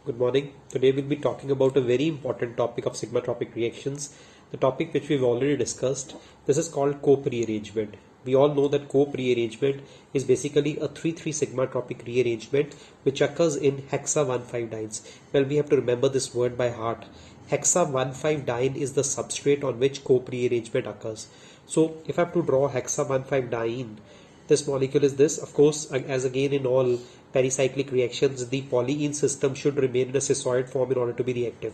Good morning. Today we'll be talking about a very important topic of sigmatropic reactions, the topic which we've already discussed. This is called co-rearrangement. We all know that co-rearrangement is basically a 3,3 sigmatropic rearrangement which occurs in hexa 1,5-dienes. Well, we have to remember this word by heart. Hexa 1,5-diene is the substrate on which co-rearrangement occurs. So if I have to draw hexa 1,5-diene, this molecule is this. Of course, as again in all pericyclic reactions, the polyene system should remain in a cissoid form in order to be reactive.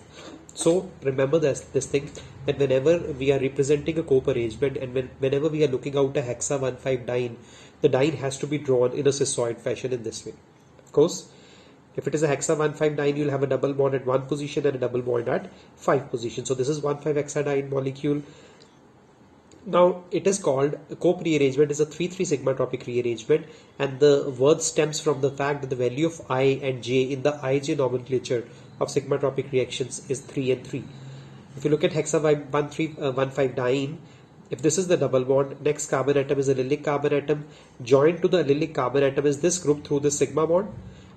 So remember this thing, that whenever we are representing a co-arrangement and whenever we are looking out a hexa 1,5-diene, the diene has to be drawn in a cissoid fashion in this way. Of course, if it is a hexa 1,5-diene, you'll have a double bond at 1 position and a double bond at 5 position. So this is 1,5-hexadiene molecule. Now it is called co-rearrangement is a 3,3 sigmatropic rearrangement, and the word stems from the fact that the value of I and J in the IJ nomenclature of sigmatropic reactions is 3 and 3. If you look at hexa 1,5-diene, if this is the double bond, next carbon atom is a allylic carbon atom. Joined to the allylic carbon atom is this group through the sigma bond.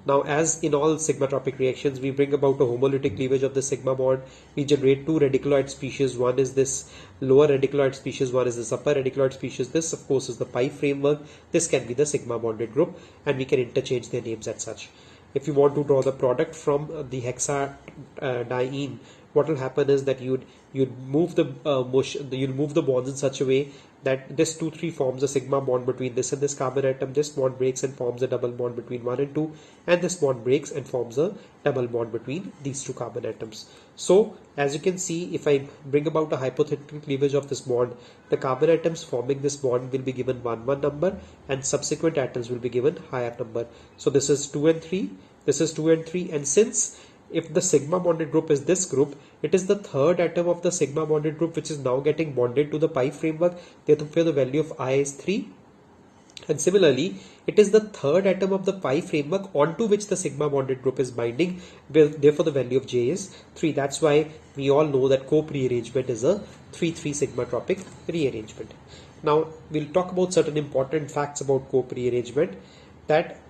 Now, as in all sigmatropic reactions, we bring about a homolytic cleavage of the sigma bond. We generate two radiculoid species. One is this lower radiculoid species, one is this upper radiculoid species. This, of course, is the pi framework. This can be the sigma bonded group, and we can interchange their names as such. If you want to draw the product from the hexadiene, what will happen is that you'd move the you'll move the bonds in such a way that this 2,3 forms a sigma bond between this and this carbon atom. This bond breaks and forms a double bond between 1 and 2, and this bond breaks and forms a double bond between these two carbon atoms. So as you can see, if I bring about a hypothetical cleavage of this bond, the carbon atoms forming this bond will be given 1 number, and subsequent atoms will be given higher number. So this is 2 and 3, this is 2 and 3, and since if the sigma bonded group is this group, it is the third atom of the sigma bonded group which is now getting bonded to the pi framework. Therefore, the value of I is 3. And similarly, it is the third atom of the pi framework onto which the sigma bonded group is binding. Therefore, the value of J is 3. That's why we all know that co-rearrangement is a 3,3 sigmatropic rearrangement. Now, we'll talk about certain important facts about co-rearrangement. That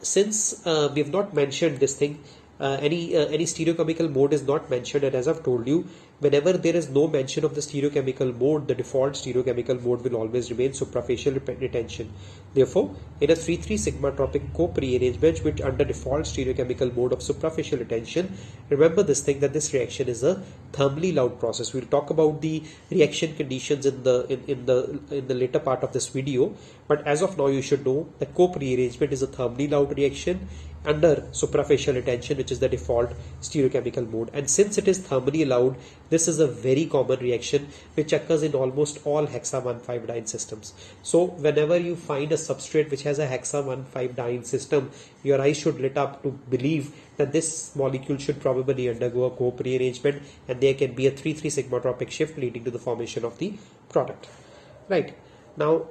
since we have not mentioned this thing, any stereochemical mode is not mentioned, and as I've told you, whenever there is no mention of the stereochemical mode, the default stereochemical mode will always remain suprafacial retention. Therefore, in a 3,3 sigmatropic co-rearrangement which under default stereochemical mode of suprafacial retention, remember this thing, that this reaction is a thermally loud process. We'll talk about the reaction conditions in the later part of this video, but as of now you should know that co-rearrangement is a thermally loud reaction under suprafacial retention, which is the default stereochemical mode. And since it is thermally loud, this is a very common reaction which occurs in almost all hexa 1,5-diene systems. So whenever you find a substrate which has a hexa 1,5-diene system, your eyes should lit up to believe that this molecule should probably undergo a co-rearrangement, and there can be a 3,3 sigmatropic shift leading to the formation of the product. Right. Now,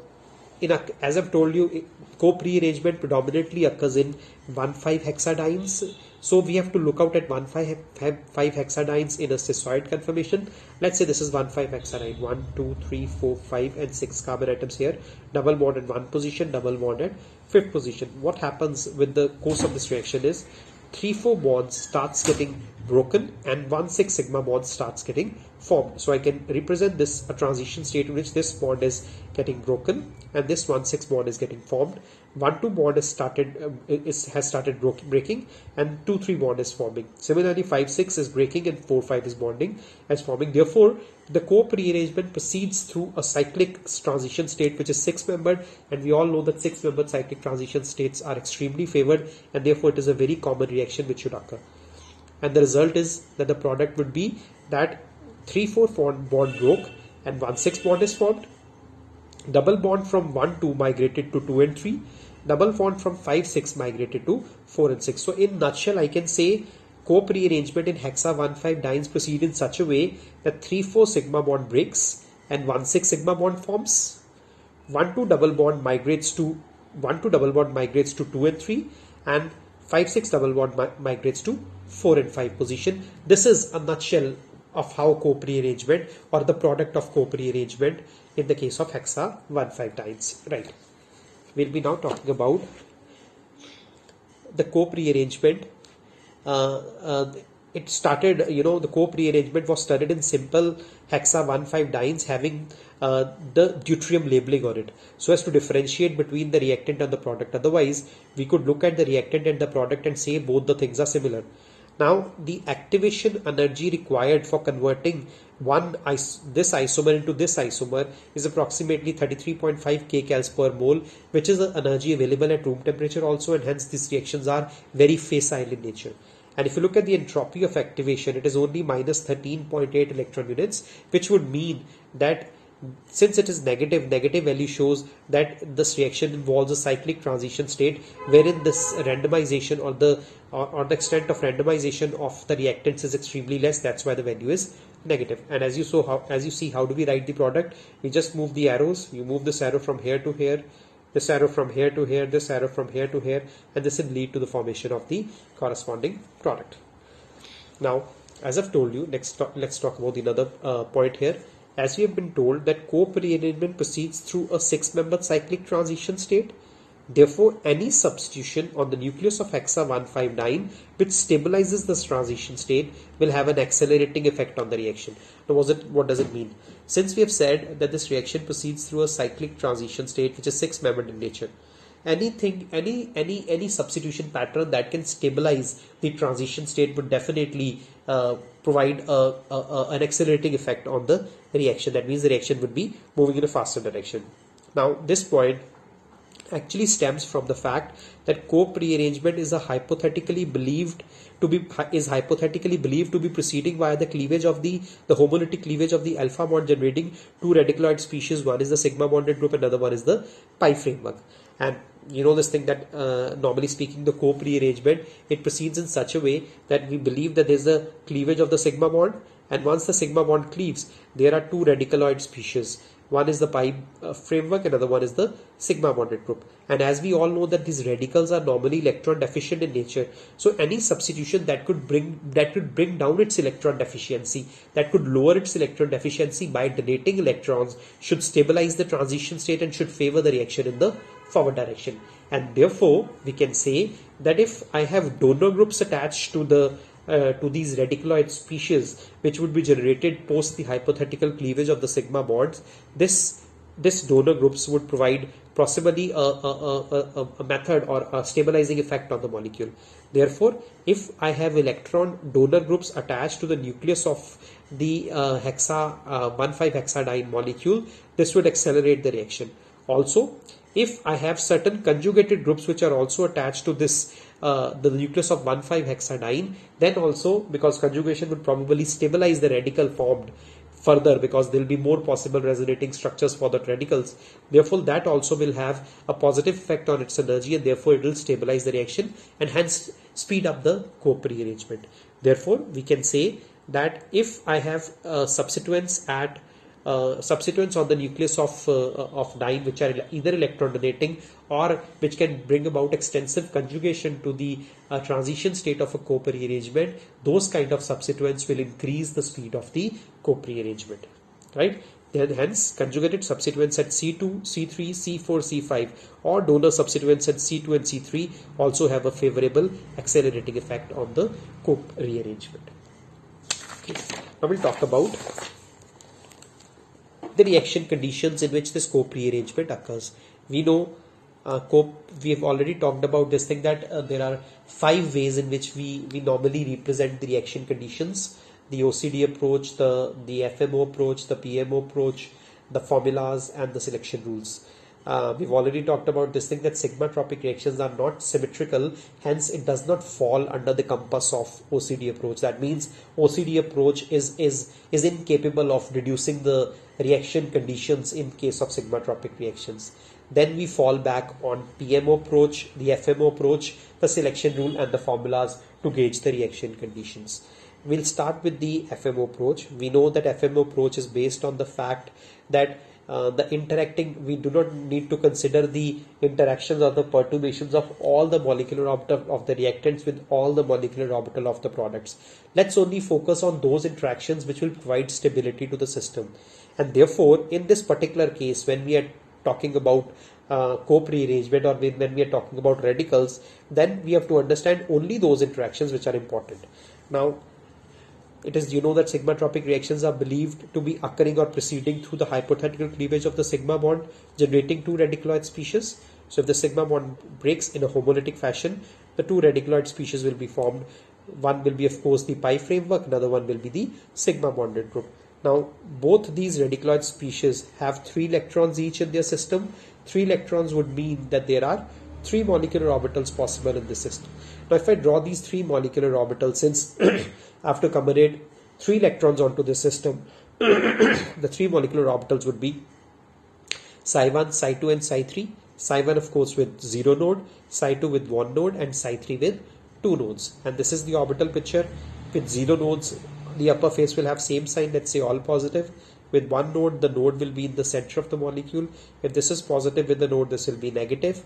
as I've told you, co-rearrangement predominantly occurs in 1,5 hexadienes. So we have to look out at 1,5 hexadienes in a cissoid conformation. Let's say this is 1,5 hexadiene. 1, 2, 3, 4, 5, and 6 carbon atoms here. Double bond at 1 position, double bond at 5th position. What happens with the course of this reaction is 3,4 bonds starts getting broken and 1,6 sigma bond starts getting formed. So I can represent this a transition state in which this bond is getting broken and this 1,6 bond is getting formed. 1,2 bond has started breaking, and 2,3 bond is forming. Similarly, 5,6 is breaking and 4,5 is bonding as forming. Therefore, the co-rearrangement proceeds through a cyclic transition state which is 6-membered, and we all know that 6-membered cyclic transition states are extremely favored, and therefore it is a very common reaction which should occur. And the result is that the product would be that 3,4 bond broke and 1,6 bond is formed. Double bond from 1, 2 migrated to 2 and 3. Double bond from 5, 6 migrated to 4 and 6. So in nutshell, I can say co-rearrangement in hexa 1,5-dienes proceed in such a way that 3,4 sigma bond breaks and 1,6 sigma bond forms. 1,2 double bond migrates to 2 and 3, and 5,6 double bond migrates to 4 and 5 position. This is a nutshell of how co-rearrangement or the product of co-rearrangement in the case of hexa 1,5-dienes. Right. We'll be now talking about the co-rearrangement it started, the cope rearrangement was studied in simple hexa 1,5-dienes having the deuterium labeling on it, so as to differentiate between the reactant and the product. Otherwise, we could look at the reactant and the product and say both the things are similar. Now, the activation energy required for converting this isomer into this isomer is approximately 33.5 kcals per mole, which is the energy available at room temperature also, and hence these reactions are very facile in nature. And if you look at the entropy of activation, it is only minus 13.8 electron units, which would mean that since it is negative value shows that this reaction involves a cyclic transition state wherein this randomization or the extent of randomization of the reactants is extremely less. That's why the value is negative. And as you see, how do we write the product? We just move the arrows. You move this arrow from here to here, this arrow from here to here, this arrow from here to here, and this will lead to the formation of the corresponding product. Now, as I've told you, let's talk about another point here. As we have been told that cope rearrangement proceeds through a 6-membered cyclic transition state. Therefore, any substitution on the nucleus of hexa 1,5-diene which stabilizes this transition state will have an accelerating effect on the reaction. Now, what does it mean? Since we have said that this reaction proceeds through a cyclic transition state which is 6-membered in nature, any substitution pattern that can stabilize the transition state would definitely provide an accelerating effect on the reaction. That means the reaction would be moving in a faster direction. Now, this point actually stems from the fact that cope rearrangement is hypothetically believed to be proceeding via the cleavage of the homolytic cleavage of the alpha bond generating two radicaloid species. One is the sigma bonded group, another one is the pi framework. And you know this thing that normally speaking, the cope rearrangement, it proceeds in such a way that we believe that there's a cleavage of the sigma bond, and once the sigma bond cleaves, there are two radicaloid species. One is the pi framework, another one is the sigma bonded group. And as we all know that these radicals are normally electron deficient in nature, so any substitution that could bring down its electron deficiency, that could lower its electron deficiency by donating electrons, should stabilize the transition state and should favor the reaction in the forward direction. And therefore, we can say that if I have donor groups attached to these radicaloid species which would be generated post the hypothetical cleavage of the sigma bonds, this donor groups would provide possibly a method or a stabilizing effect on the molecule. Therefore, if I have electron donor groups attached to the nucleus of the hexa 1,5-hexadiene molecule, this would accelerate the reaction. Also, if I have certain conjugated groups which are also attached to this the nucleus of 1,5-hexadiene, then also, because conjugation would probably stabilize the radical formed further, because there will be more possible resonating structures for the radicals. Therefore, that also will have a positive effect on its energy, and therefore it will stabilize the reaction and hence speed up the cope rearrangement. Therefore, we can say that if I have substituents on the nucleus of diene which are either electron donating or which can bring about extensive conjugation to the transition state of a cope rearrangement, those kind of substituents will increase the speed of the cope rearrangement, right? Then hence conjugated substituents at C2, C3, C4, C5 or donor substituents at C2 and C3 also have a favorable accelerating effect on the cope rearrangement. Okay. Now we'll talk about the reaction conditions in which this cope rearrangement occurs. We know we have already talked about this thing that there are 5 ways in which we normally represent the reaction conditions: the OCD approach, the FMO approach, the PMO approach, the formulas, and the selection rules. We've already talked about this thing that sigmatropic reactions are not symmetrical, hence it does not fall under the compass of OCD approach. That means OCD approach is incapable of reducing the reaction conditions in case of sigmatropic reactions. Then we fall back on PMO approach, the FMO approach, the selection rule, and the formulas to gauge the reaction conditions. We'll start with the FMO approach. We know that FMO approach is based on the fact that we do not need to consider the interactions or the perturbations of all the molecular orbital of the reactants with all the molecular orbital of the products. Let's only focus on those interactions which will provide stability to the system. And therefore, in this particular case, when we are talking about cope rearrangement, or when we are talking about radicals, then we have to understand only those interactions which are important. Now, it is, you know, that sigma-tropic reactions are believed to be occurring or proceeding through the hypothetical cleavage of the sigma bond, generating two radicaloid species. So if the sigma bond breaks in a homolytic fashion, the two radicaloid species will be formed. One will be, of course, the pi framework, another one will be the sigma bonded group. Now, both these radicaloid species have 3 electrons each in their system. 3 electrons would mean that there are 3 molecular orbitals possible in this system. Now, if I draw these 3 molecular orbitals, since I have to accommodate 3 electrons onto the system, the 3 molecular orbitals would be psi 1, psi 2 and psi 3. Psi 1, of course, with 0 node, psi 2 with 1 node, and psi 3 with 2 nodes. And this is the orbital picture. With 0 nodes, the upper face will have same sign, let's say all positive. With 1 node, the node will be in the center of the molecule. If this is positive with the node, this will be negative.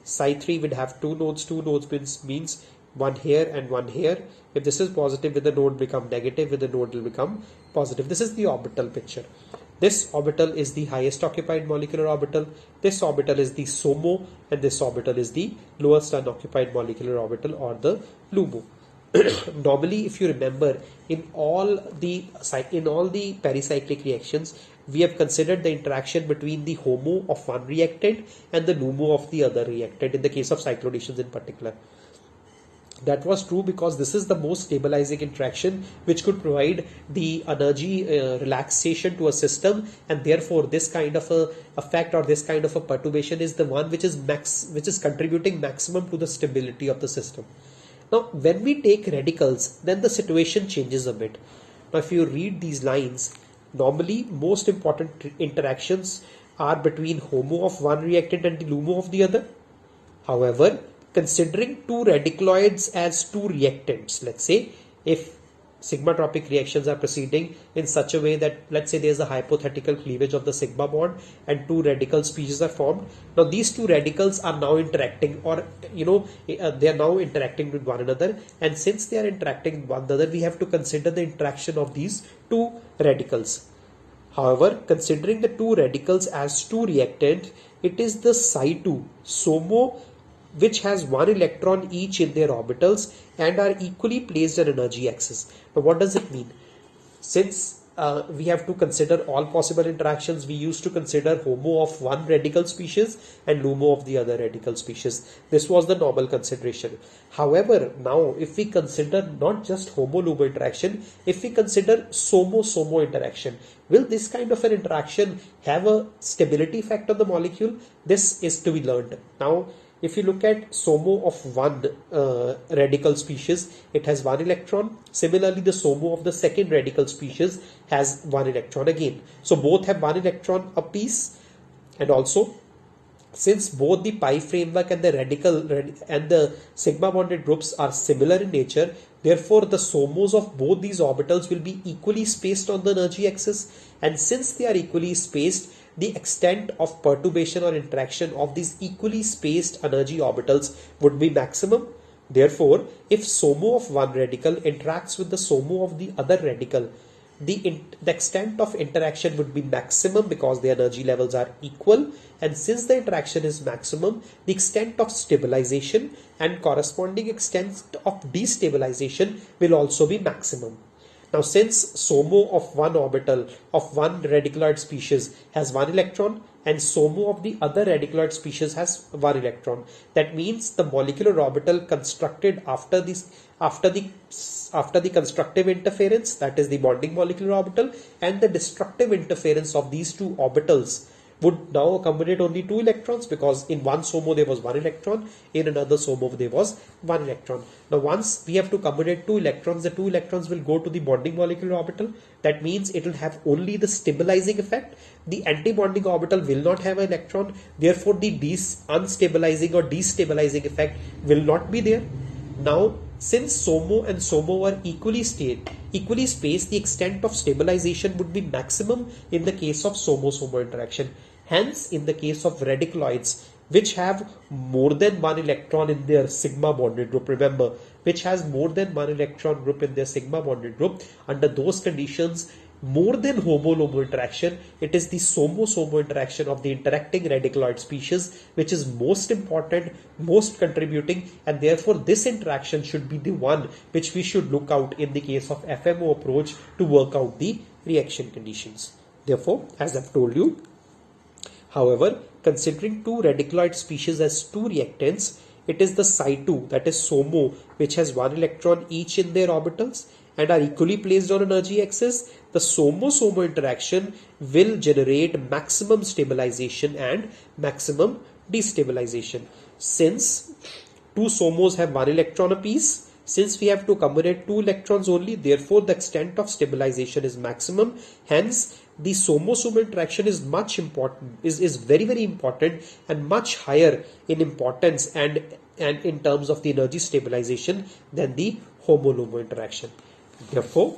Psi 3 would have 2 nodes. 2 nodes means one here and one here. If this is positive with the node, become negative with the node will become positive. This is the orbital picture. This orbital is the highest occupied molecular orbital. This orbital is the SOMO, and this orbital is the lowest unoccupied molecular orbital, or the LUMO. Normally, if you remember, in all the pericyclic reactions, we have considered the interaction between the HOMO of one reactant and the LUMO of the other reactant, in the case of cycloadditions in particular. That was true because this is the most stabilizing interaction which could provide the energy relaxation to a system, and therefore this kind of a effect or this kind of a perturbation is the one which is contributing maximum to the stability of the system. Now, when we take radicals, then the situation changes a bit. Now, if you read these lines, normally most important interactions are between HOMO of one reactant and the LUMO of the other. However, considering two radicaloids as two reactants, let's say if sigma-tropic reactions are proceeding in such a way that, let's say, there's a hypothetical cleavage of the sigma bond and two radical species are formed. Now these two radicals are now interacting, or they are now interacting with one another, and since they are interacting with one another, we have to consider the interaction of these two radicals. However, considering the two radicals as two reactants, it is the psi 2 SOMO which has one electron each in their orbitals and are equally placed on energy axis. Now, what does it mean? Since we have to consider all possible interactions, we used to consider HOMO of one radical species and LUMO of the other radical species. This was the normal consideration. However, now if we consider not just HOMO-LUMO interaction, if we consider SOMO-SOMO interaction, will this kind of an interaction have a stability effect on the molecule? This is to be learned. Now, if you look at SOMO of one radical species, it has one electron. Similarly, the SOMO of the second radical species has one electron again. So both have one electron apiece, and also since both the pi framework and the and the sigma bonded groups are similar in nature, therefore the SOMOs of both these orbitals will be equally spaced on the energy axis, and since they are equally spaced, the extent of perturbation or interaction of these equally spaced energy orbitals would be maximum. Therefore, if SOMO of one radical interacts with the SOMO of the other radical, the extent of interaction would be maximum because the energy levels are equal, and since the interaction is maximum, the extent of stabilization and corresponding extent of destabilization will also be maximum. Now, since SOMO of one orbital of one radicaloid species has one electron and SOMO of the other radicaloid species has one electron, that means the molecular orbital constructed after the constructive interference, that is the bonding molecular orbital, and the destructive interference of these two orbitals would now accommodate only two electrons, because in one SOMO there was one electron, in another SOMO there was one electron. Now once we have to accommodate two electrons, the two electrons will go to the bonding molecular orbital. That means it will have only the stabilizing effect. The anti-bonding orbital will not have an electron, therefore the unstabilizing or destabilizing effect will not be there. Now, since SOMO and SOMO are equally spaced, the extent of stabilization would be maximum in the case of SOMO-SOMO interaction. Hence, in the case of radicaloids, which have more than one electron in their sigma bonded group, remember, which has more than one electron group in their sigma bonded group, under those conditions, More than homo-LUMO interaction, it is the SOMO-SOMO interaction of the interacting radicaloid species which is most important, most contributing, and therefore this interaction should be the one which we should look out in the case of FMO approach to work out the reaction conditions. Therefore, as I've told you, however, considering two radicaloid species as two reactants, it is the Psi2, that is SOMO, which has one electron each in their orbitals and are equally placed on energy axis. The SOMO-SOMO interaction will generate maximum stabilization and maximum destabilization. Since two SOMOs have one electron apiece, since we have to accommodate two electrons only, therefore the extent of stabilization is maximum. Hence, the SOMO-SOMO interaction is much important, is very, very important and much higher in importance and in terms of the energy stabilization than the HOMO-LUMO interaction. Therefore,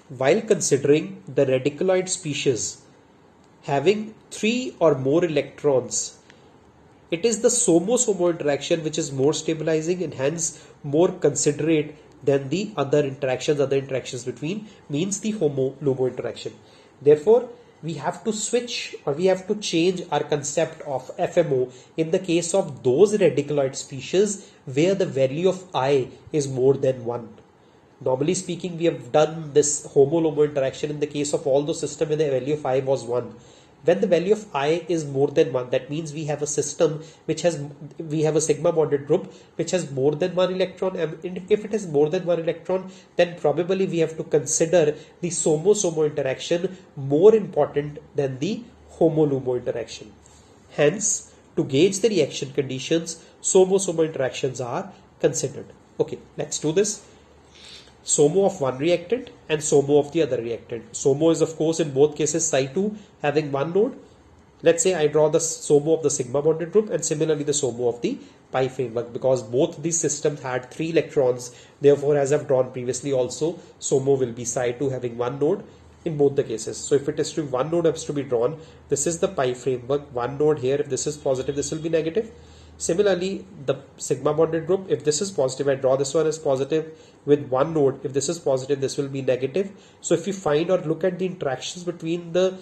while considering the radicaloid species having 3 or more electrons, it is the SOMO-SOMO interaction which is more stabilizing and hence more considerate than the other interactions between, means the HOMO-LUMO interaction. Therefore, we have to switch or we have to change our concept of FMO in the case of those radicaloid species where the value of I is more than 1. Normally speaking, we have done this HOMO-LUMO interaction in the case of all those systems where the value of I was 1. When the value of I is more than 1, that means we have a system which has, we have a sigma bonded group which has more than 1 electron, and if it has more than 1 electron, then probably we have to consider the SOMO-SOMO interaction more important than the HOMO-LUMO interaction. Hence, to gauge the reaction conditions, SOMO-SOMO interactions are considered. Okay, let's do this. SOMO of one reactant and SOMO of the other reactant. SOMO is of course in both cases Psi2 having one node. Let's say I draw the SOMO of the sigma bonded group and similarly the SOMO of the pi framework, because both these systems had 3 electrons. Therefore, as I've drawn previously also, SOMO will be Psi2 having one node in both the cases. So if it is to be one node has to be drawn, this is the pi framework, one node here. If this is positive, this will be negative. Similarly, the sigma bonded group, if this is positive, I draw this one as positive with one node. If this is positive, this will be negative. So if you find or look at the interactions between the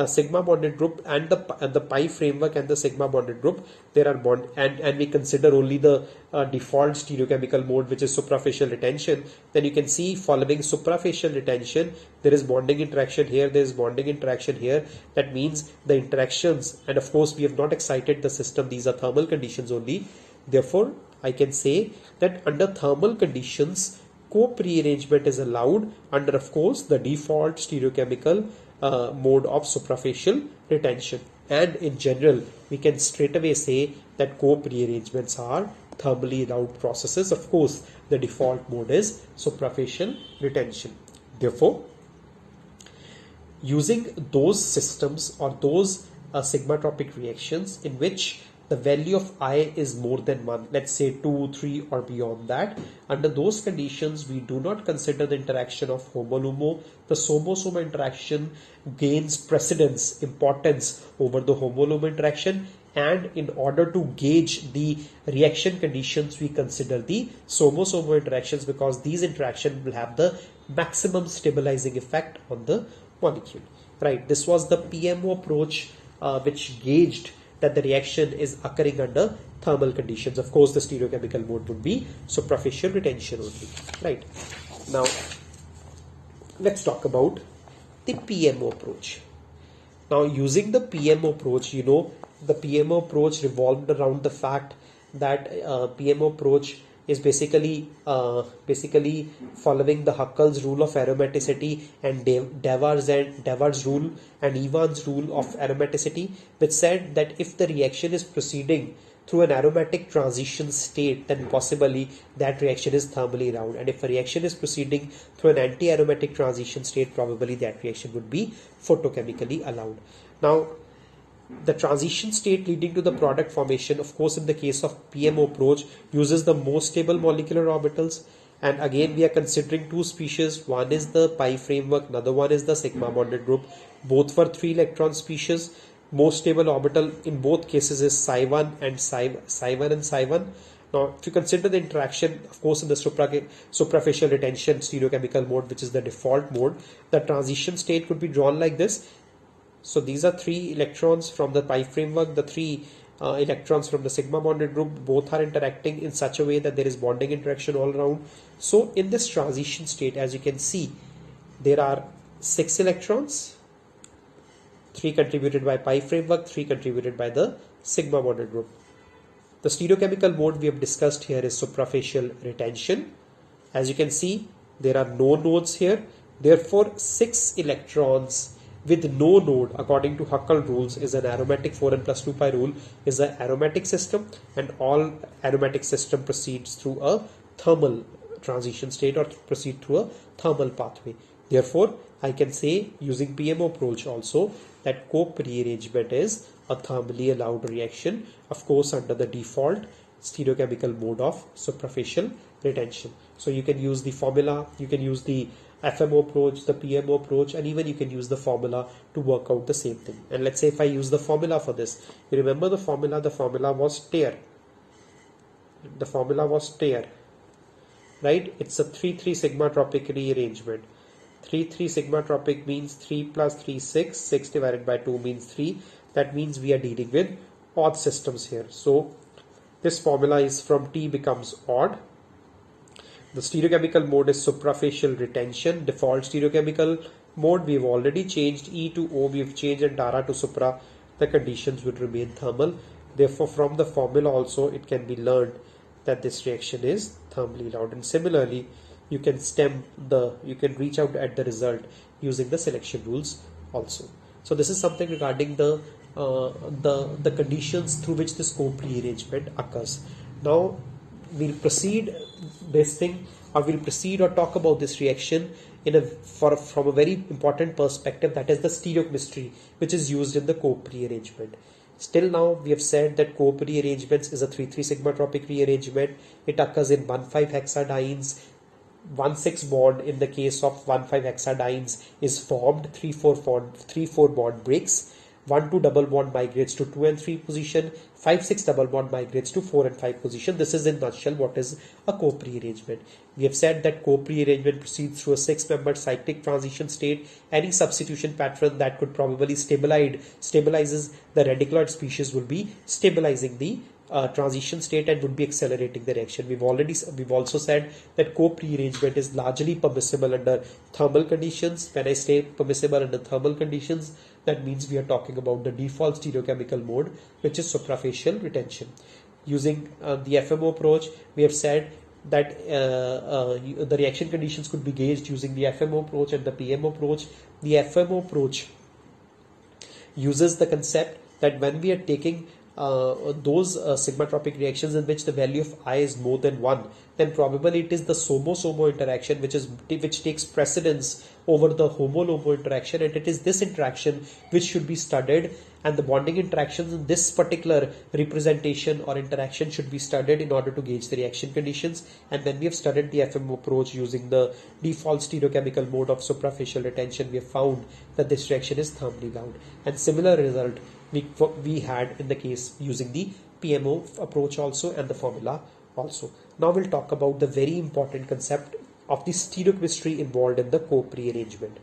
sigma bonded group and the pi framework and the sigma bonded group, there are bond and we consider only the default stereochemical mode, which is suprafacial retention, then you can see following suprafacial retention there is bonding interaction here, there is bonding interaction here. That means the interactions, and of course we have not excited the system, these are thermal conditions only. Therefore, I can say that under thermal conditions co-rearrangement is allowed under, of course, the default stereochemical mode of suprafacial retention, and in general we can straight away say that co-rearrangements are thermally allowed processes. Of course, the default mode is suprafacial retention. Therefore, using those systems or those sigmatropic reactions in which the value of I is more than 1, let's say 2, 3 or beyond that, under those conditions we do not consider the interaction of HOMO-LUMO. The SOMO-SOMO interaction gains precedence, importance over the HOMO-LUMO interaction, and in order to gauge the reaction conditions we consider the SOMO-SOMO interactions, because these interactions will have the maximum stabilizing effect on the molecule. Right, this was the PMO approach which gauged that the reaction is occurring under thermal conditions. Of course, the stereochemical mode would be suprafacial retention only. Right. Now, let's talk about the PMO approach. Now, using the PMO approach, you know, the PMO approach revolved around the fact that PMO approach is basically following the Huckel's rule of aromaticity and Devar's rule and Ivan's rule of aromaticity, which said that if the reaction is proceeding through an aromatic transition state, then possibly that reaction is thermally allowed, and if a reaction is proceeding through an anti-aromatic transition state, probably that reaction would be photochemically allowed. Now, the transition state leading to the product formation, of course, in the case of PMO approach, uses the most stable molecular orbitals. And again, we are considering two species. One is the pi framework, another one is the sigma bonded group. Both were 3 electron species. Most stable orbital in both cases is psi1 and psi1 and psi1. Now, if you consider the interaction, of course, in the suprafacial retention stereochemical mode, which is the default mode, the transition state could be drawn like this. So these are 3 electrons from the pi framework, the 3 electrons from the sigma bonded group, both are interacting in such a way that there is bonding interaction all around. So in this transition state, as you can see, there are 6 electrons, 3 contributed by pi framework, 3 contributed by the sigma bonded group. The stereochemical mode we have discussed here is suprafacial retention. As you can see, there are no nodes here. Therefore, 6 electrons with no node, according to Huckel rules, is an aromatic 4n plus 2 pi rule, is an aromatic system, and all aromatic system proceeds through a thermal transition state or proceed through a thermal pathway. Therefore, I can say using PMO approach also that co-rearrangement is a thermally allowed reaction, of course under the default stereochemical mode of suprafacial retention. So you can use the formula, you can use the FMO approach, the PMO approach, and even you can use the formula to work out the same thing. And let's say if I use the formula for this, you remember the formula was TEAR. The formula was TEAR, right? It's a 3-3 sigma tropic rearrangement. 3-3 sigma tropic means 3 plus 3 6, 6 divided by 2 means 3. That means we are dealing with odd systems here. So this formula is from T becomes odd. The stereochemical mode is suprafacial retention. Default stereochemical mode we have already changed. E to O we have changed, and Dara to supra. The conditions would remain thermal. Therefore, from the formula also it can be learned that this reaction is thermally allowed. And similarly, you can reach out at the result using the selection rules also. So this is something regarding the conditions through which this co-rearrangement occurs. Now we'll proceed or talk about this reaction from a very important perspective, that is the stereochemistry which is used in the co-rearrangement. Still now we have said that co-rearrangements is a 3-3 sigma tropic rearrangement. It occurs in 1,5 hexadienes. 1,6 bond in the case of 1,5 hexadienes is formed. 3,4 bond breaks. 1,2 double bond migrates to 2 and 3 position. 5,6 double bond migrates to 4 and 5 position. This is in nutshell what is a co-rearrangement. We have said that co-rearrangement proceeds through a 6-membered cyclic transition state. Any substitution pattern that could probably stabilizes the radiculoid species will be stabilizing the transition state and would be accelerating the reaction. We've also said that co-rearrangement is largely permissible under thermal conditions. When I say permissible under thermal conditions, that means we are talking about the default stereochemical mode, which is suprafacial retention. Using the FMO approach, we have said that the reaction conditions could be gauged using the FMO approach and the PMO approach. The FMO approach uses the concept that when we are taking those sigmatropic reactions in which the value of I is more than 1, then probably it is the SOMO-SOMO interaction which takes precedence over the HOMO-LOMO interaction, and it is this interaction which should be studied, and the bonding interactions in this particular representation or interaction should be studied in order to gauge the reaction conditions. And when we have studied the FMO approach using the default stereochemical mode of suprafacial retention, we have found that this reaction is thermally bound, and similar result we had in the case using the PMO approach also and the formula also. Now we'll talk about the very important concept of the stereochemistry involved in the co-rearrangement.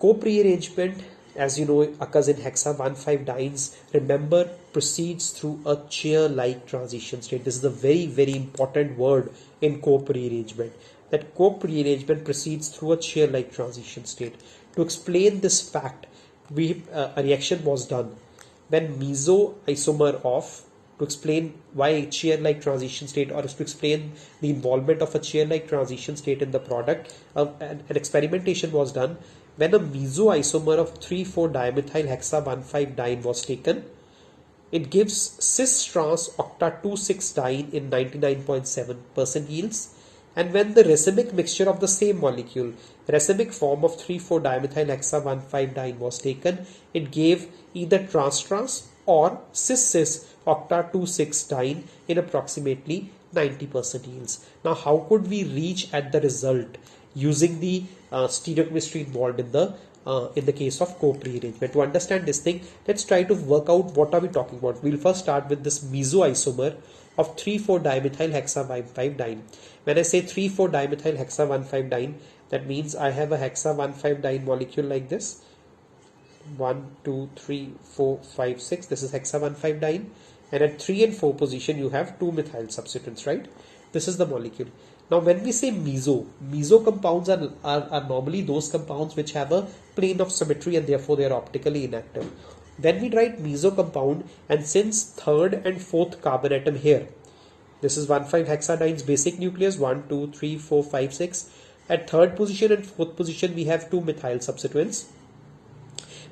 Co-rearrangement, as you know, occurs in hexa 1,5 dienes. Remember, proceeds through a chair-like transition state. This is a very, very important word in co-rearrangement. That co-rearrangement proceeds through a chair-like transition state. To explain this fact, a reaction was done when Meso isomer of, to explain why a chair-like transition state, or to explain the involvement of a chair-like transition state in the product, an experimentation was done when a Meso isomer of 3,4 dimethyl hexa 1,5 diene was taken. It gives cis trans octa 2,6 diene in 99.7% yields. And when the racemic mixture of the same molecule, racemic form of 3,4 dimethyl hexa 1,5 diene was taken, it gave either trans-trans or cis-cis octa 2,6 diene in approximately 90% yields. Now, how could we reach at the result using the stereochemistry involved in the in the case of co-rearrangement. To understand this thing, let's try to work out what are we talking about. We'll first start with this meso isomer of 3,4-dimethyl hexa 1,5-diene. When I say 3,4-dimethyl hexa 1,5-diene, that means I have a hexa 1,5-diene molecule like this. 1, 2, 3, 4, 5, 6. This is hexa 1,5-diene. And at 3 and 4 position, you have 2 methyl substituents, right? This is the molecule. Now, when we say meso compounds are normally those compounds which have a plane of symmetry and therefore they are optically inactive. When we write meso compound, and since third and fourth carbon atom here, this is 1,5-hexadiene's basic nucleus, 1, 2, 3, 4, 5, 6. At third position and fourth position, we have 2 methyl substituents.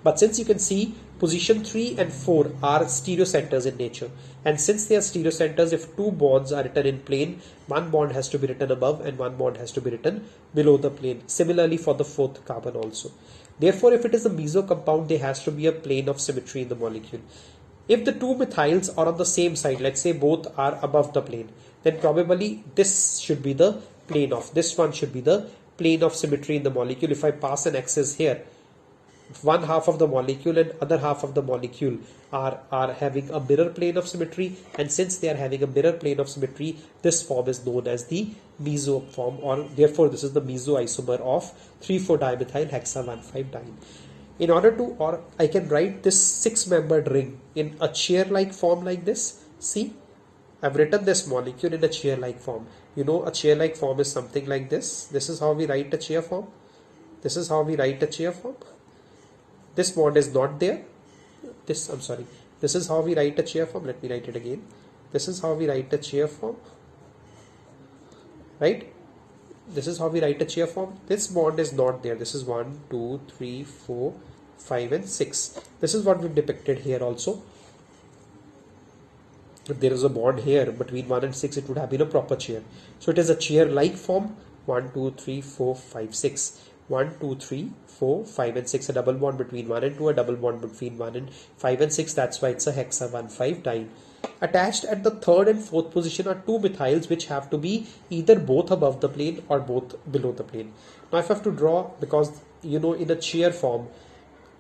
But since you can see position 3 and 4 are stereocenters in nature, and since they are stereocenters, if 2 bonds are written in plane, 1 bond has to be written above and 1 bond has to be written below the plane. Similarly for the fourth carbon also. Therefore, if it is a meso compound, there has to be a plane of symmetry in the molecule. If the 2 methyls are on the same side, let's say both are above the plane, then probably this should be the plane of, this one should be the plane of symmetry in the molecule. If I pass an axis here, one half of the molecule and other half of the molecule are having a mirror plane of symmetry, and since they are having a mirror plane of symmetry, this form is known as the meso form, or therefore this is the meso isomer of 3,4-dimethyl hexa 1,5-diene. In order to, or I can write this 6-membered ring in a chair-like form like this. See, I've written this molecule in a chair-like form. You know, a chair-like form is something like this. This is how we write a chair form. This is how we write a chair form. This bond is not there. This is how we write a chair form. Let me write it again. This is how we write a chair form. Right? This is how we write a chair form. This bond is not there. This is 1, 2, 3, 4, 5 and 6. This is what we've depicted here also. If there is a bond here between 1 and 6, it would have been a proper chair. So it is a chair-like form. 1, 2, 3, 4, 5, 6. 1, 2, 3, 4, 5 and 6, a double bond between 1 and 2, a double bond between 1 and 5 and 6. That's why it's a hexa 1,5-diene. Attached at the third and fourth position are 2 methyls which have to be either both above the plane or both below the plane. Now if I have to draw, because you know in a chair form,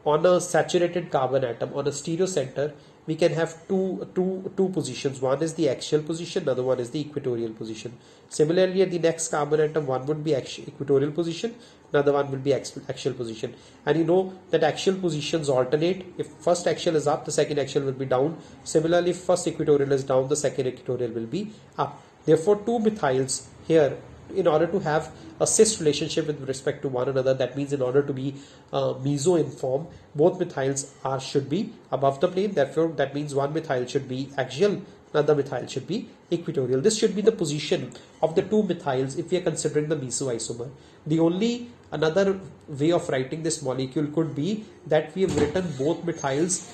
on a saturated carbon atom, on a stereocenter, we can have two positions. One is the axial position, another one is the equatorial position. Similarly, at the next carbon atom, one would be equatorial position, another one will be axial position. And you know that axial positions alternate. If first axial is up, the second axial will be down. Similarly, if first equatorial is down, the second equatorial will be up. Therefore, 2 methyls here, in order to have a cis relationship with respect to one another, that means in order to be meso in form, both methyls should be above the plane. Therefore, that means one methyl should be axial, another methyl should be equatorial. This should be the position of the 2 methyls if we are considering the meso isomer. The only another way of writing this molecule could be that we have written both methyls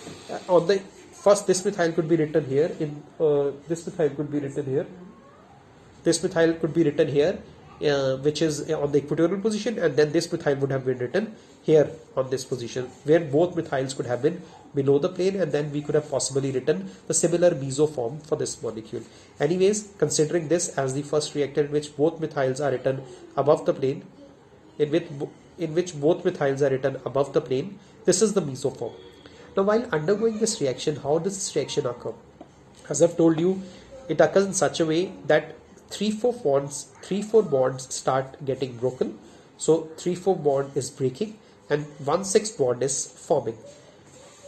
on the first. This methyl could be written here, this methyl could be written here. This methyl could be written here, which is on the equatorial position, and then this methyl would have been written here on this position, where both methyls could have been below the plane, and then we could have possibly written the similar meso form for this molecule. Anyways, considering this as the first reactor in which both methyls are written above the plane, in which both methyls are written above the plane, this is the meso form. Now, while undergoing this reaction, how does this reaction occur? As I've told you, it occurs in such a way that 3,4 bonds start getting broken. So 3,4 bond is breaking and 1,6 bond is forming.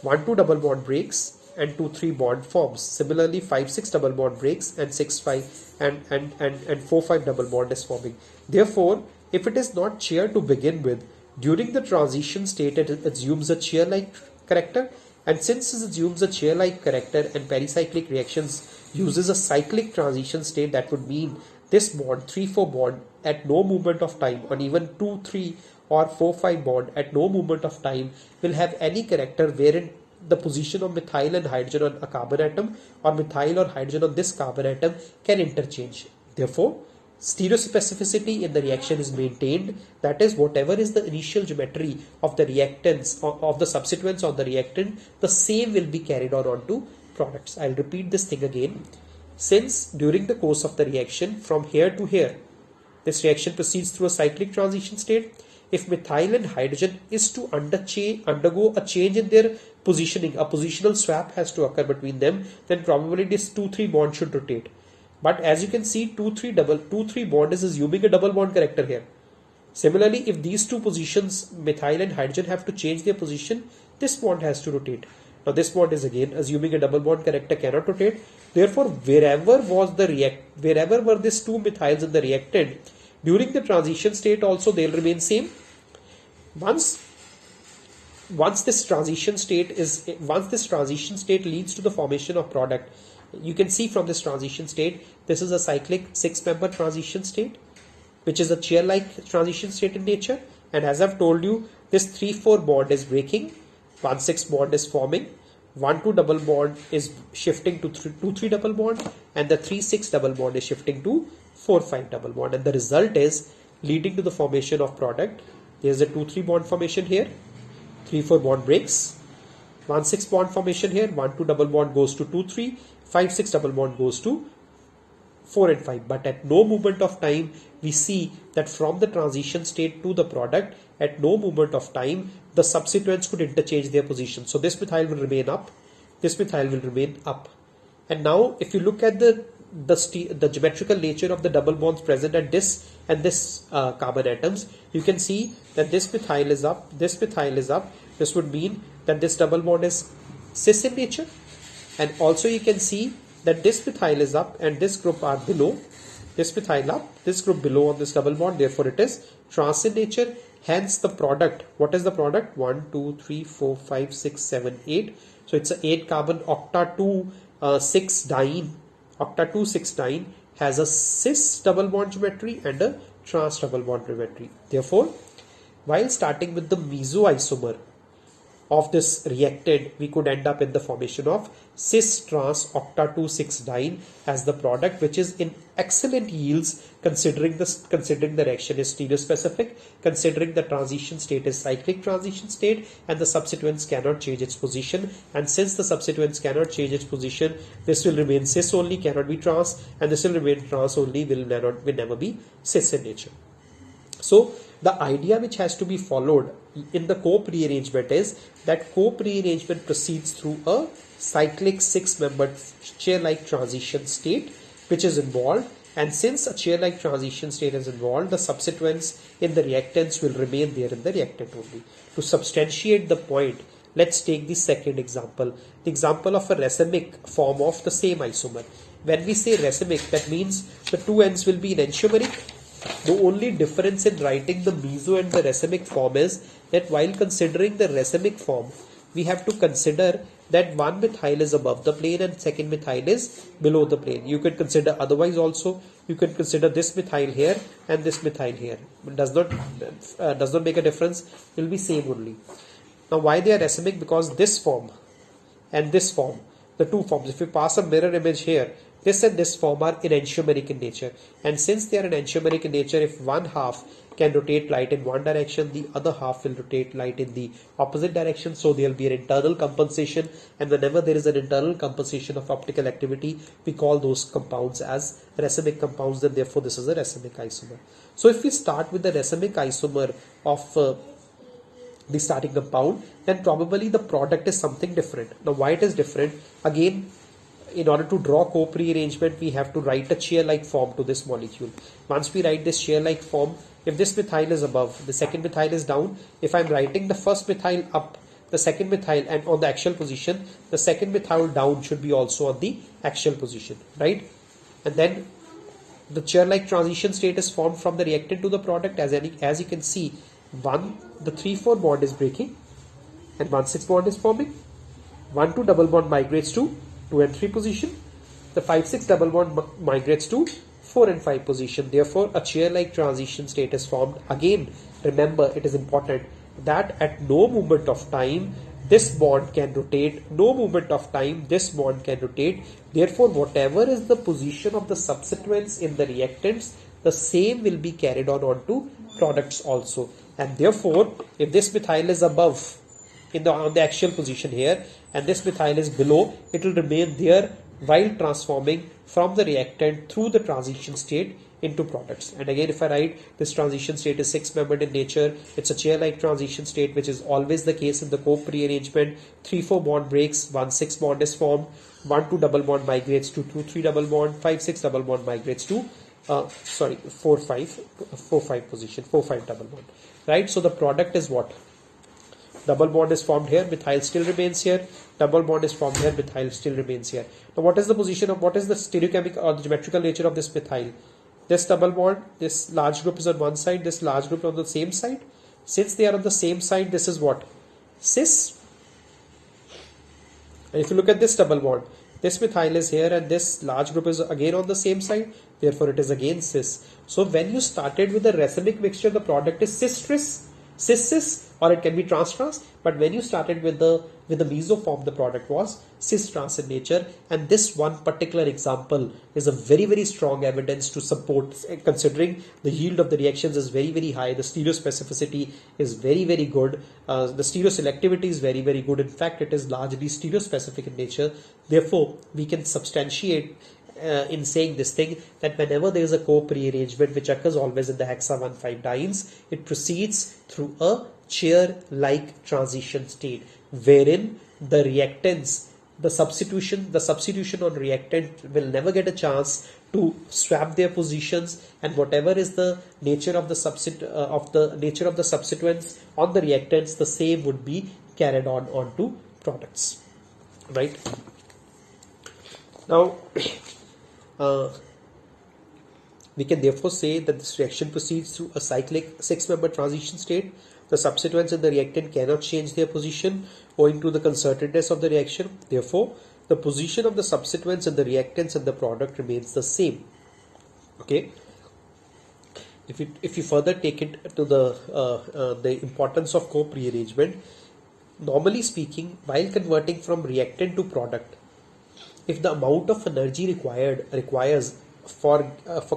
1,2 double bond breaks and 2,3 bond forms. Similarly, 5,6 double bond breaks and 6,5 and 4,5 double bond is forming. Therefore, if it is not chair to begin with, during the transition state it assumes a chair-like character, and since it assumes a chair-like character and pericyclic reactions uses a cyclic transition state, that would mean this bond 3,4 bond at no moment of time, or even 2,3 or 4,5 bond at no moment of time will have any character wherein the position of methyl and hydrogen on a carbon atom or methyl or hydrogen on this carbon atom can interchange. Therefore, stereospecificity in the reaction is maintained. That is, whatever is the initial geometry of the reactants of the substituents on the reactant, the same will be carried on onto products. I'll repeat this thing again. Since during the course of the reaction from here to here, this reaction proceeds through a cyclic transition state, if methyl and hydrogen is to undergo a change in their positioning, a positional swap has to occur between them, then probably this 2,3 bond should rotate. But as you can see, 2,3 bond is assuming a double bond character here. Similarly, if these two positions, methyl and hydrogen, have to change their position, this bond has to rotate. Now this bond is again assuming a double bond character, cannot rotate. Therefore, wherever were these two methyls in the reactant, during the transition state also they'll remain same. Once this transition state leads to the formation of product, you can see from this transition state, this is a cyclic 6-member transition state, which is a chair-like transition state in nature. And as I've told you, this 3,4 bond is breaking, 1,6 bond is forming, 1,2 double bond is shifting to 2,3 double bond, and the 3,6 double bond is shifting to 4,5 double bond. And the result is leading to the formation of product. There's a 2,3 bond formation here, 3,4 bond breaks, 1,6 bond formation here, 1,2 double bond goes to 2,3, 5,6 double bond goes to 4 and 5. But at no moment of time we see that from the transition state to the product, at no moment of time the substituents could interchange their position. So this methyl will remain up, this methyl will remain up. And now if you look at the geometrical nature of the double bonds present at this and this carbon atoms, you can see that this methyl is up, this methyl is up. This would mean that this double bond is cis in nature. And also you can see that this methyl is up and this group are below. This methyl up, this group below on this double bond, therefore it is trans in nature. Hence the product, what is the product? 1, 2, 3, 4, 5, 6, 7, 8. So it's a 8 carbon octa 2 6 diene. Octa 2 6 diene has a cis double bond geometry and a trans double bond geometry. Therefore, while starting with the meso isomer of this reactant, we could end up in the formation of cis trans octa 2 6 diene as the product, which is in excellent yields considering the reaction is stereospecific, considering the transition state is cyclic transition state, and the substituents cannot change its position. And since the substituents cannot change its position, this will remain cis only, cannot be trans, and this will remain trans only, will never be cis in nature. So the idea which has to be followed in the cope rearrangement is that cope rearrangement proceeds through a cyclic 6-membered chair-like transition state which is involved, and since a chair-like transition state is involved, the substituents in the reactants will remain there in the reactant only. To substantiate the point, let's take the second example, the example of a racemic form of the same isomer. When we say racemic, that means the two ends will be enantiomeric. The only difference in writing the meso and the racemic form is that while considering the racemic form, we have to consider that one methyl is above the plane and second methyl is below the plane. You could consider otherwise also. You can consider this methyl here and this methyl here. It does not make a difference. It will be same only. Now why they are racemic? Because this form and this form, the two forms, if you pass a mirror image here, this and this form are enantiomeric in nature, and since they are enantiomeric in nature, if one half can rotate light in one direction, the other half will rotate light in the opposite direction. So there will be an internal compensation, and whenever there is an internal compensation of optical activity, we call those compounds as racemic compounds, and therefore this is a racemic isomer. So if we start with the racemic isomer of the starting compound, then probably the product is something different. Now why it is different? Again, in order to draw cope rearrangement, we have to write a chair-like form to this molecule. Once we write this chair-like form, if this methyl is above, the second methyl is down. If I'm writing the first methyl up, the second methyl and on the axial position, the second methyl down should be also on the axial position, right? And then the chair-like transition state is formed from the reactant to the product. As you can see, the 3,4 bond is breaking and 1,6 bond is forming. 1,2 double bond migrates to 2 and 3 position. The 5,6 double bond migrates to 4 and 5 position. Therefore, a chair-like transition state is formed. Again, remember, it is important that at no moment of time this bond can rotate. No moment of time this bond can rotate. Therefore, whatever is the position of the substituents in the reactants, the same will be carried on onto products also. And therefore, if this methyl is above on the axial position here and this methyl is below, it will remain there while transforming from the reactant through the transition state into products. And again, if I write this transition state is 6-membered in nature, it's a chair-like transition state, which is always the case in the cope rearrangement. 3-4 bond breaks, 1-6 bond is formed, 1-2 double bond migrates to 2-3 double bond, 5-6 double bond migrates to 4-5 position, 4-5 double bond, right? So the product is what? Double bond is formed here, methyl still remains here, double bond is formed here, methyl still remains here. Now what is the position of, what is the stereochemical or the geometrical nature of this methyl? This double bond, this large group is on one side, this large group on the same side. Since they are on the same side, this is what? Cis. And if you look at this double bond, this methyl is here and this large group is again on the same side, therefore it is again cis. So when you started with the racemic mixture, the product is cis-tris, cis-cis, or it can be trans-trans, but when you started with the meso form, the product was cis-trans in nature. And this one particular example is a very, very strong evidence to support, considering the yield of the reactions is very, very high, the stereospecificity is very, very good, the stereoselectivity is very, very good. In fact, it is largely stereospecific in nature. Therefore, we can substantiate in saying this thing, that whenever there is a cope rearrangement, which occurs always in the hexa 1,5 dienes, it proceeds through a chair-like transition state, wherein the reactants, the substitution on reactant will never get a chance to swap their positions, and whatever is the nature of the substituents on the reactants, the same would be carried on onto products, right? Now we can therefore say that this reaction proceeds through a cyclic 6-member transition state. The substituents in the reactant cannot change their position owing to the concertedness of the reaction. Therefore, the position of the substituents in the reactants and the product remains the same. Okay. If you further take it to the importance of cope rearrangement, normally speaking, while converting from reactant to product, if the amount of energy requires for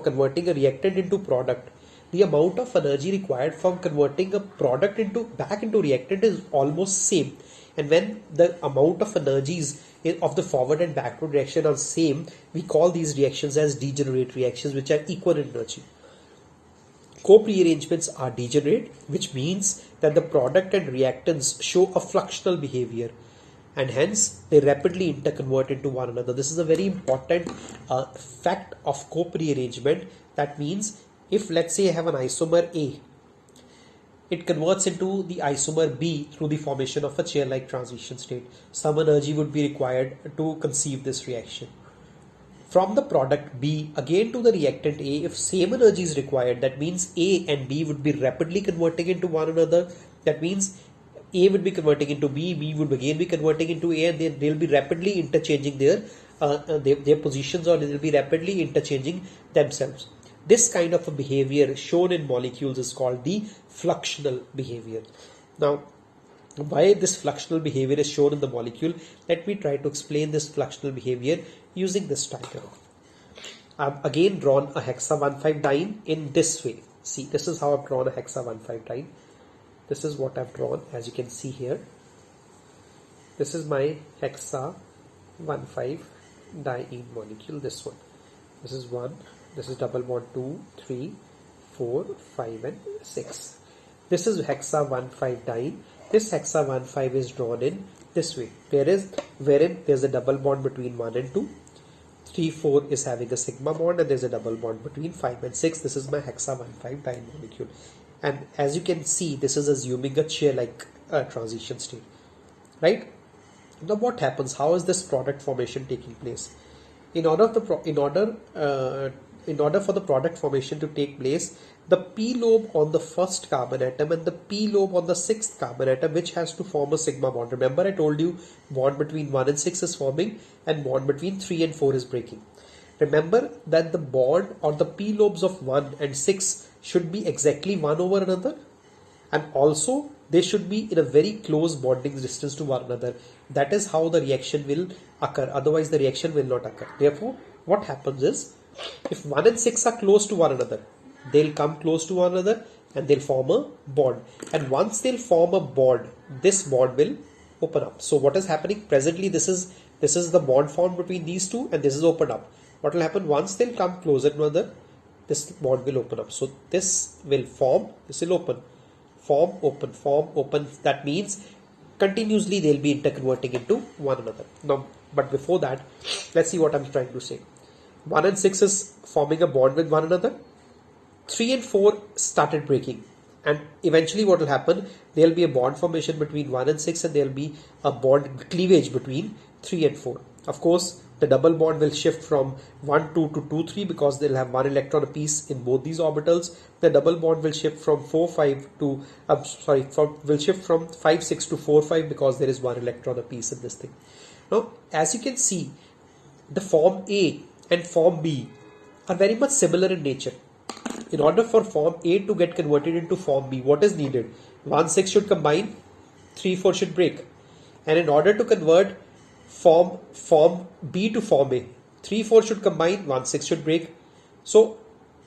converting a reactant into product, the amount of energy required from converting a product back into reactant is almost same. And when the amount of energies of the forward and backward reaction are same, we call these reactions as degenerate reactions, which are equal in energy. Cope rearrangements are degenerate, which means that the product and reactants show a fluxional behavior, and hence they rapidly interconvert into one another. This is a very important fact of cope rearrangement. That means if, let's say, I have an isomer A, it converts into the isomer B through the formation of a chair-like transition state. Some energy would be required to conceive this reaction. From the product B again to the reactant A, if same energy is required, that means A and B would be rapidly converting into one another. That means A would be converting into B, B would again be converting into A, and they'll be rapidly interchanging their positions, or they'll be rapidly interchanging themselves. This kind of a behavior shown in molecules is called the fluxional behavior. Now, why this fluxional behavior is shown in the molecule? Let me try to explain this fluxional behavior using this diagram. I've again drawn a hexa 1,5 diene in this way. See, this is how I've drawn a hexa 1,5 diene. This is what I've drawn, as you can see here. This is my hexa 1,5 diene molecule, this one. This is 1, this is double bond 2, 3, 4, 5 and 6. This is hexa 1,5 diene. This hexa 1,5 is drawn in this way, wherein there's a double bond between 1 and 2. 3, 4 is having a sigma bond, and there's a double bond between 5 and 6. This is my hexa 1,5 diene molecule. And as you can see, this is assuming a chair-like transition state, right? Now what happens? How is this product formation taking place? In order for the product formation to take place, the p lobe on the first carbon atom and the p lobe on the sixth carbon atom, which has to form a sigma bond. Remember, I told you bond between 1 and 6 is forming and bond between 3 and 4 is breaking. Remember that the bond or the p lobes of 1 and 6 should be exactly one over another, and also they should be in a very close bonding distance to one another. That is how the reaction will occur. Otherwise, the reaction will not occur. Therefore, what happens is, if 1 and 6 are close to one another, they'll come close to one another and they'll form a bond. And once they'll form a bond, this bond will open up. So what is happening presently? This is the bond formed between these two, and this is opened up. What will happen once they'll come closer to another? this bond will open up. So this will form, this will open, form, open, form, open. That means continuously they'll be interconverting into one another. Now, but before that, let's see what I'm trying to say. 1 and 6 is forming a bond with one another. 3 and 4 started breaking, and eventually what will happen, there will be a bond formation between 1 and 6, and there will be a bond cleavage between 3 and 4. Of course, the double bond will shift from 1 2 to 2 3 because they'll have one electron apiece in both these orbitals. The double bond will shift from 4 5 to will shift from 5 6 to 4 5 because there is one electron apiece in this thing. Now, as you can see, the form A and form B are very much similar in nature. In order for form A to get converted into form B, what is needed? 1 6 should combine, 3 4 should break. And in order to convert form B to form A, 3 4 should combine, 1 6 should break. So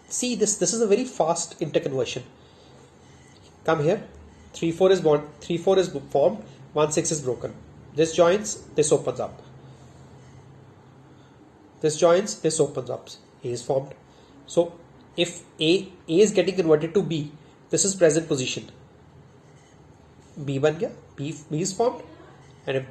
see, this is a very fast interconversion. Come here, 3 4 is formed, 1 6 is broken. This joins, this opens up. This joins, this opens up. A is formed. So if A is getting converted to B, this is present position. B ban gaya, B is formed, and if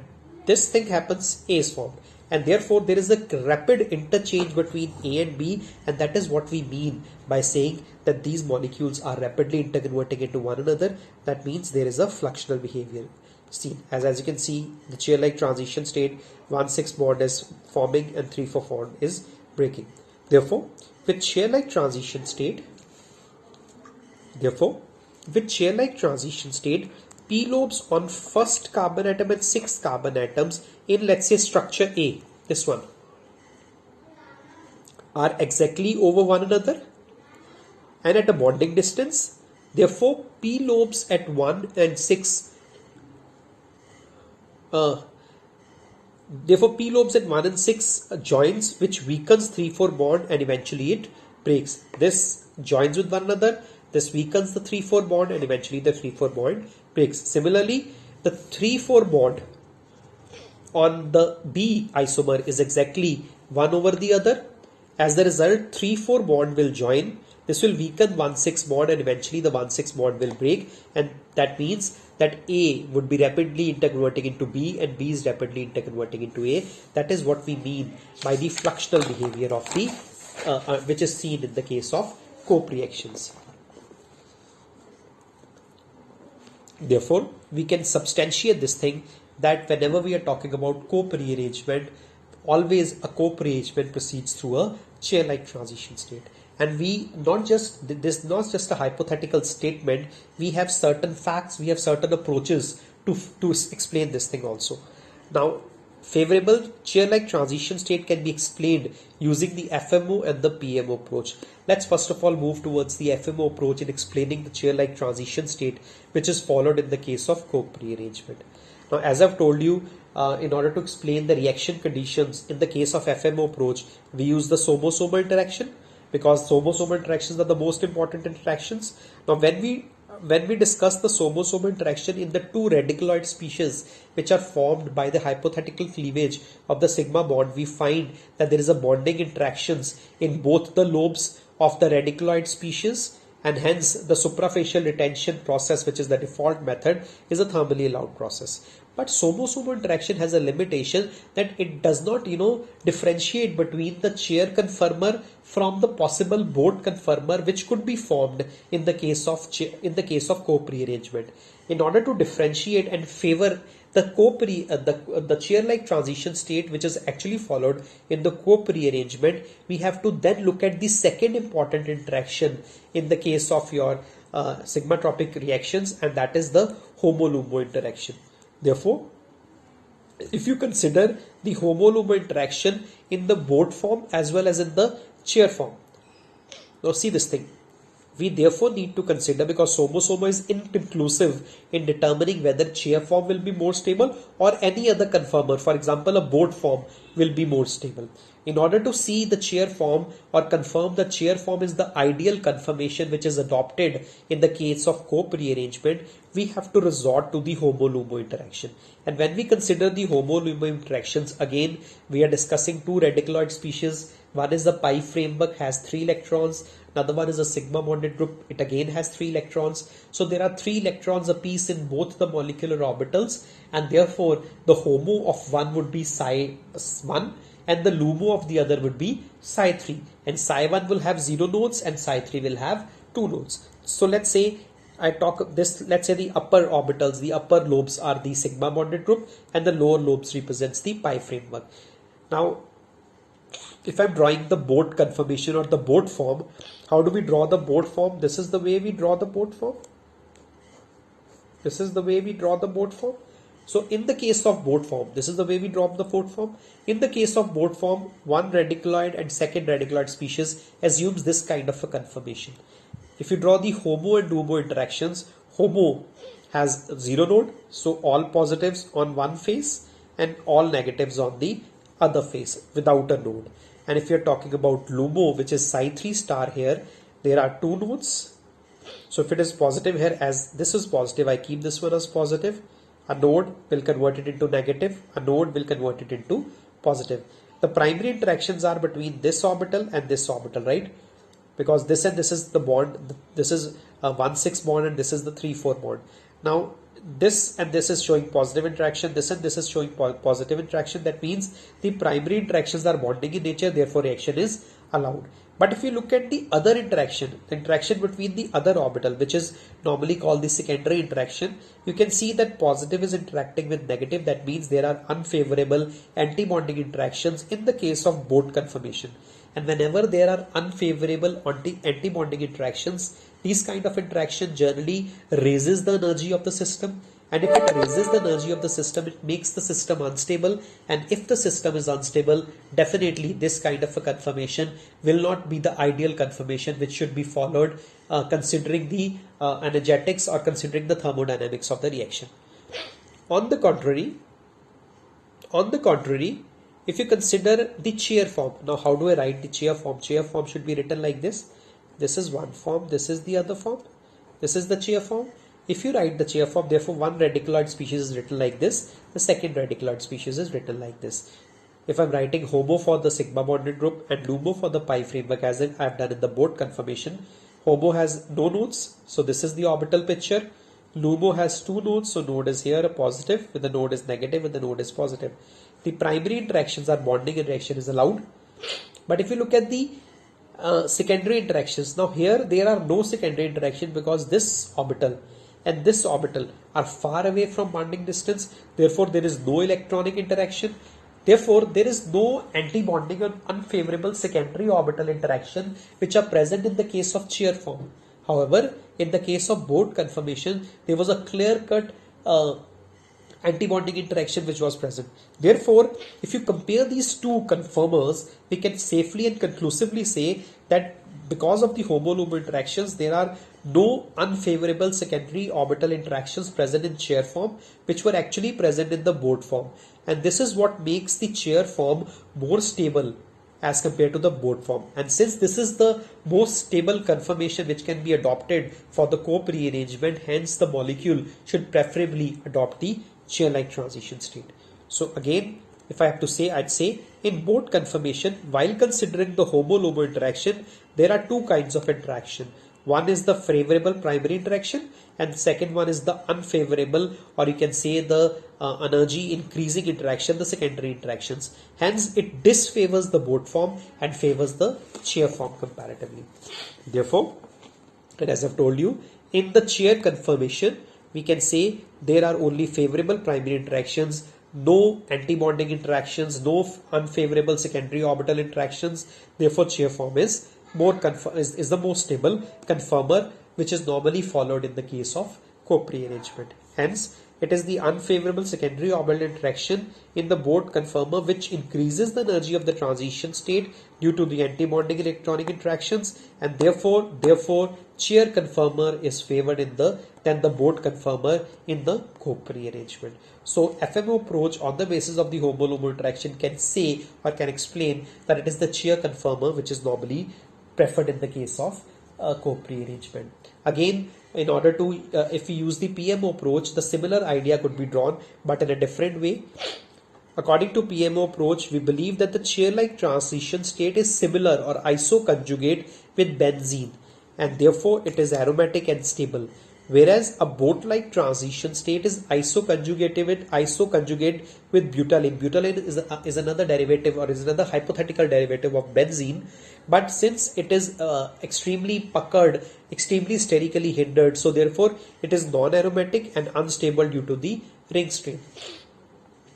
this thing happens, A is formed, and therefore there is a rapid interchange between A and B, and that is what we mean by saying that these molecules are rapidly interconverting into one another. That means there is a fluxional behavior seen. As you can see, the chair-like transition state, 1 6 bond is forming and 3 4 bond is breaking. Therefore, with chair-like transition state, p lobes on first carbon atom and 6th carbon atoms in, let's say, structure A, this one, are exactly over one another and at a bonding distance. Therefore, p lobes at 1 and 6 joins, which weakens 3 4 bond, and eventually it breaks. This joins with one another, this weakens the 3 4 bond, and eventually the 3 4 bond breaks. Similarly, the 3 4 bond on the B isomer is exactly one over the other. As the result, 3 4 bond will join. This will weaken 1 6 bond, and eventually the 1 6 bond will break, and that means that A would be rapidly interconverting into B and B is rapidly interconverting into A. That is what we mean by the fluxional behavior of the which is seen in the case of cope reactions. Therefore, we can substantiate this thing that whenever we are talking about cope rearrangement, always a cope rearrangement proceeds through a chair-like transition state. And this is not just a hypothetical statement. We have certain facts, we have certain approaches to explain this thing also. Now, favorable chair-like transition state can be explained using the FMO and the PMO approach. Let's first of all move towards the FMO approach in explaining the chair-like transition state, which is followed in the case of cope rearrangement. Now, as I've told you, in order to explain the reaction conditions in the case of FMO approach, we use the somo-somo interaction, because somo-somo interactions are the most important interactions. Now, when we discuss the somo-somo interaction in the two radicaloid species which are formed by the hypothetical cleavage of the sigma bond, we find that there is a bonding interactions in both the lobes of the radicaloid species, and hence the suprafacial retention process, which is the default method, is a thermally allowed process. But somo-somo interaction has a limitation that it does not, differentiate between the chair conformer from the possible board conformer, which could be formed in the case of cope rearrangement. In order to differentiate and favor the chair-like transition state, which is actually followed in the cope rearrangement, we have to then look at the second important interaction in the case of your sigmatropic reactions, and that is the homo-lumo interaction. Therefore, if you consider the homo-lumo interaction in the board form as well as in the chair form, now see this thing. We therefore need to consider, because somo-somo is inconclusive in determining whether chair form will be more stable or any other conformer, for example a board form, will be more stable. In order to see the chair form or confirm the chair form is the ideal conformation which is adopted in the case of cope rearrangement, we have to resort to the homo-lumo interaction. And when we consider the homo-lumo interactions, again we are discussing two radicaloid species. One is the pi framework, has 3 electrons. Another one is a sigma bonded group. It again has 3 electrons. So there are 3 electrons apiece in both the molecular orbitals, and therefore the HOMO of one would be psi 1 and the LUMO of the other would be psi 3. And psi 1 will have 0 nodes and psi 3 will have 2 nodes. So let's say let's say the upper orbitals, the upper lobes are the sigma bonded group and the lower lobes represents the pi framework. Now, if I'm drawing the boat conformation or the boat form, how do we draw the boat form? This is the way we draw the boat form. This is the way we draw the boat form. So in the case of boat form, this is the way we draw the boat form. In the case of boat form, one radiculoid and second radiculoid species assumes this kind of a conformation. If you draw the HOMO and LUMO interactions, HOMO has 0 node, so all positives on one face and all negatives on the other face without a node. And if you're talking about LUMO, which is psi 3 star here, there are 2 nodes. So if it is positive here, as this is positive, I keep this one as positive. A node will convert it into negative. A node will convert it into positive. The primary interactions are between this orbital and this orbital, right? Because this and this is the bond. This is a 1,6 bond and this is the 3,4 bond. Now this and this is showing positive interaction. This and this is showing positive interaction. That means the primary interactions are bonding in nature. Therefore, reaction is allowed. But if you look at the other interaction, the interaction between the other orbital, which is normally called the secondary interaction, you can see that positive is interacting with negative. That means there are unfavorable anti-bonding interactions in the case of boat conformation. And whenever there are unfavorable anti-bonding interactions, these kind of interaction generally raises the energy of the system. And if it raises the energy of the system, it makes the system unstable. And if the system is unstable, definitely this kind of a conformation will not be the ideal conformation which should be followed considering the energetics or considering the thermodynamics of the reaction. On the contrary, if you consider the chair form, now how do I write the chair form? Chair form should be written like this. This is one form, this is the other form. This is the chair form. If you write the chair form, therefore one radiculoid species is written like this, the second radiculoid species is written like this. If I'm writing HOMO for the sigma bonded group and LUMO for the pi framework as I've done in the boat conformation, HOMO has no nodes, so this is the orbital picture. LUMO has 2 nodes, so node is here a positive, when the node is negative, when the node is positive. The primary interactions are bonding and reaction is allowed. But if you look at the secondary interactions, now here there are no secondary interaction because this orbital and this orbital are far away from bonding distance. Therefore, there is no electronic interaction. Therefore, there is no anti-bonding or unfavorable secondary orbital interaction which are present in the case of chair form. However, in the case of boat conformation, there was a clear-cut anti-bonding interaction which was present. Therefore, if you compare these two conformers, we can safely and conclusively say that because of the HOMO-LUMO interactions, there are no unfavorable secondary orbital interactions present in chair form which were actually present in the boat form. And this is what makes the chair form more stable as compared to the boat form. And since this is the most stable conformation which can be adopted for the Cope rearrangement, hence the molecule should preferably adopt the chair-like transition state. So again, if I have to say, I'd say in boat conformation, while considering the HOMO-LUMO interaction, there are two kinds of interaction. One is the favorable primary interaction and the second one is the unfavorable, or you can say the energy increasing interaction, the secondary interactions. Hence, it disfavors the boat form and favors the chair form comparatively. Therefore, and as I've told you, in the chair conformation, we can say there are only favorable primary interactions, no anti-bonding interactions, no unfavorable secondary orbital interactions. Therefore, chair form is the most stable conformer, which is normally followed in the case of Cope rearrangement. Hence, it is the unfavorable secondary orbital interaction in the boat conformer which increases the energy of the transition state due to the anti-bonding electronic interactions, and therefore chair conformer is favored than the boat conformer in the Cope rearrangement. So FMO approach on the basis of the HOMO-LUMO interaction can say or can explain that it is the chair conformer which is normally preferred in the case of Cope rearrangement. Again, in order to, if we use the PMO approach, the similar idea could be drawn, but in a different way. According to PMO approach, we believe that the chair-like transition state is similar or isoconjugate with benzene, and therefore it is aromatic and stable. Whereas a boat-like transition state is isoconjugate with butylene. Butylene is another derivative or is another hypothetical derivative of benzene, but since it is extremely puckered, extremely sterically hindered, so therefore it is non-aromatic and unstable due to the ring strain.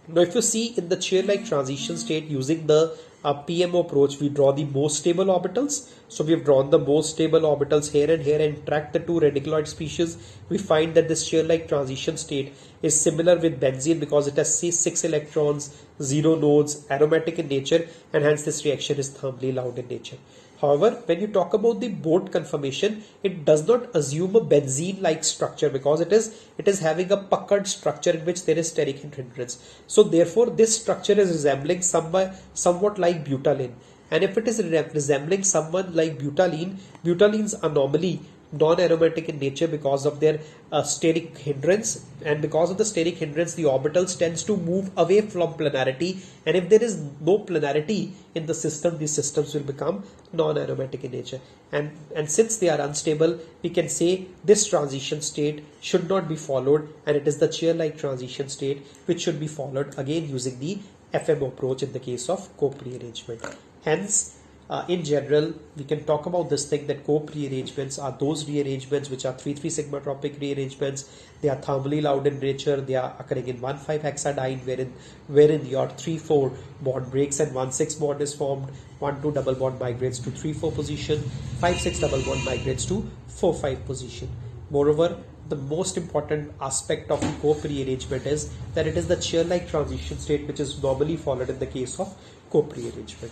Now, if you see in the chair-like transition state using the PMO approach, we draw the most stable orbitals. So we have drawn the most stable orbitals here and tracked the two radicaloid species. We find that this chair-like transition state is similar with benzene because it has 6 electrons, 0 nodes, aromatic in nature, and hence this reaction is thermally loud in nature. However, when you talk about the boat conformation, it does not assume a benzene-like structure because it is having a puckered structure in which there is steric hindrance. So therefore, this structure is resembling somewhat like butylene. And if it is resembling someone like butylene, butylenes are normally non-aromatic in nature because of their steric hindrance, and because of the steric hindrance the orbitals tends to move away from planarity, and if there is no planarity in the system, these systems will become non-aromatic in nature, and since they are unstable, we can say this transition state should not be followed, and it is the chair-like transition state which should be followed, again using the FMO approach in the case of cope rearrangement. Hence, in general, we can talk about this thing that cope rearrangements are those rearrangements which are 3,3 sigma tropic rearrangements. They are thermally loud in nature. They are occurring in 1,5-hexadiene, wherein your 3,4 bond breaks and 1,6 bond is formed. 1,2 double bond migrates to 3,4 position. 5,6 double bond migrates to 4,5 position. Moreover, the most important aspect of the cope rearrangement is that it is the chair-like transition state which is normally followed in the case of cope rearrangement.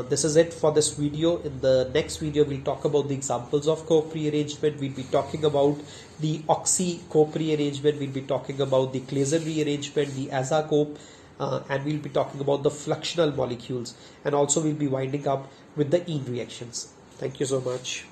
This is it for this video. In the next video, we'll talk about the examples of cope rearrangement. We'll be talking about the oxy cope rearrangement. We'll be talking about the Claisen rearrangement, the aza cope, and we'll be talking about the fluxional molecules. And also we'll be winding up with the ene reactions. Thank you so much.